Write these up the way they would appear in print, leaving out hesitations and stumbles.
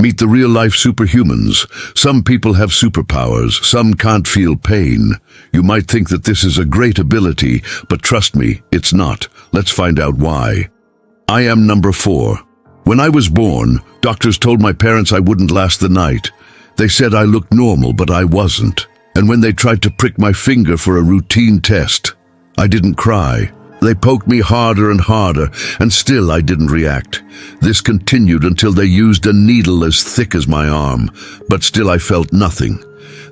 Meet the real-life superhumans. Some people have superpowers, some can't feel pain. You might think that this is a great ability, but trust me, it's not. Let's find out why. I am number 4. When I was born, doctors told my parents I wouldn't last the night. They said I looked normal, but I wasn't. And when they tried to prick my finger for a routine test, I didn't cry. They poked me harder and harder, and still I didn't react. This continued until they used a needle as thick as my arm, but still I felt nothing.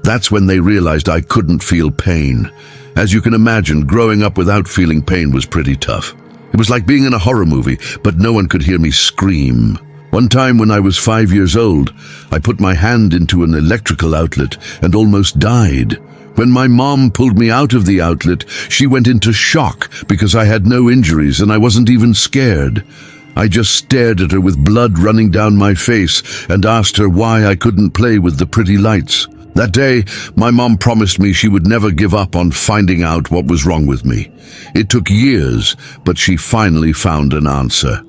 That's when they realized I couldn't feel pain. As you can imagine, growing up without feeling pain was pretty tough. It was like being in a horror movie, but no one could hear me scream. One time when I was 5 years old, I put my hand into an electrical outlet and almost died. When my mom pulled me out of the outlet, she went into shock because I had no injuries and I wasn't even scared. I just stared at her with blood running down my face and asked her why I couldn't play with the pretty lights. That day, my mom promised me she would never give up on finding out what was wrong with me. It took years, but she finally found an answer.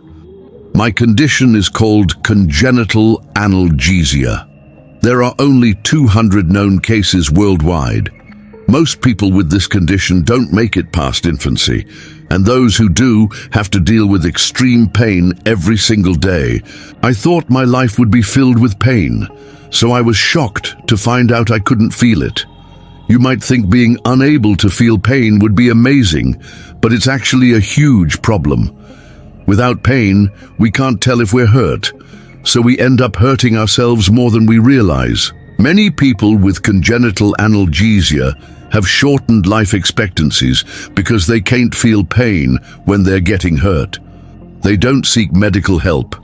My condition is called congenital analgesia. There are only 200 known cases worldwide. Most people with this condition don't make it past infancy, and those who do have to deal with extreme pain every single day. I thought my life would be filled with pain, so I was shocked to find out I couldn't feel it. You might think being unable to feel pain would be amazing, but it's actually a huge problem. Without pain, we can't tell if we're hurt, so we end up hurting ourselves more than we realize. Many people with congenital analgesia have shortened life expectancies because they can't feel pain when they're getting hurt. They don't seek medical help,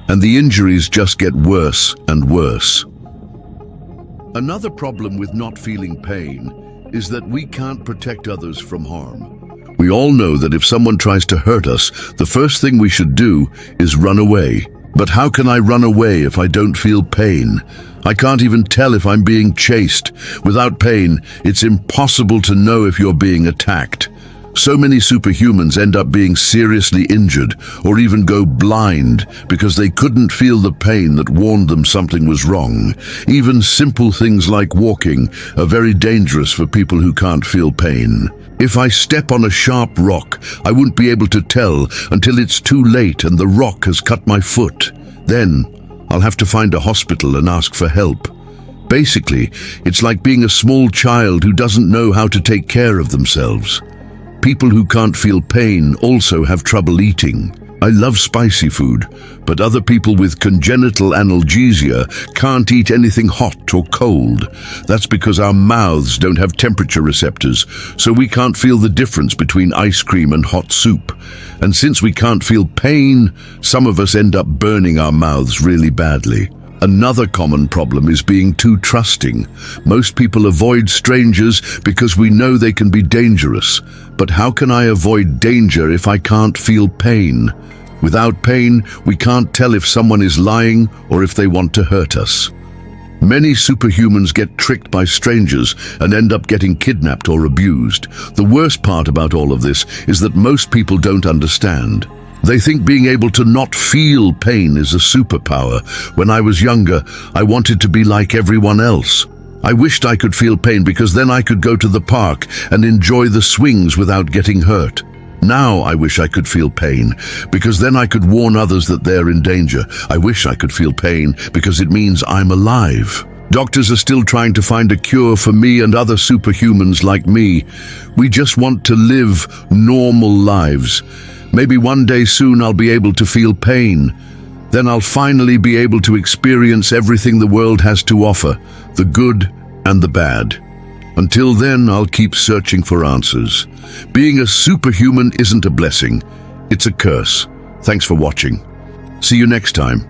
and the injuries just get worse and worse. Another problem with not feeling pain is that we can't protect others from harm. We all know that if someone tries to hurt us, the first thing we should do is run away. But how can I run away if I don't feel pain? I can't even tell if I'm being chased. Without pain, it's impossible to know if you're being attacked. So many superhumans end up being seriously injured or even go blind because they couldn't feel the pain that warned them something was wrong. Even simple things like walking are very dangerous for people who can't feel pain. If I step on a sharp rock, I won't be able to tell until it's too late and the rock has cut my foot. Then, I'll have to find a hospital and ask for help. Basically, it's like being a small child who doesn't know how to take care of themselves. People who can't feel pain also have trouble eating. I love spicy food, but other people with congenital analgesia can't eat anything hot or cold. That's because our mouths don't have temperature receptors, so we can't feel the difference between ice cream and hot soup. And since we can't feel pain, some of us end up burning our mouths really badly. Another common problem is being too trusting. Most people avoid strangers because we know they can be dangerous. But how can I avoid danger if I can't feel pain? Without pain, we can't tell if someone is lying or if they want to hurt us. Many superhumans get tricked by strangers and end up getting kidnapped or abused. The worst part about all of this is that most people don't understand. They think being able to not feel pain is a superpower. When I was younger, I wanted to be like everyone else. I wished I could feel pain because then I could go to the park and enjoy the swings without getting hurt. Now I wish I could feel pain because then I could warn others that they're in danger. I wish I could feel pain because it means I'm alive. Doctors are still trying to find a cure for me and other superhumans like me. We just want to live normal lives. Maybe one day soon I'll be able to feel pain. Then I'll finally be able to experience everything the world has to offer, the good and the bad. Until then, I'll keep searching for answers. Being a superhuman isn't a blessing, it's a curse. Thanks for watching. See you next time.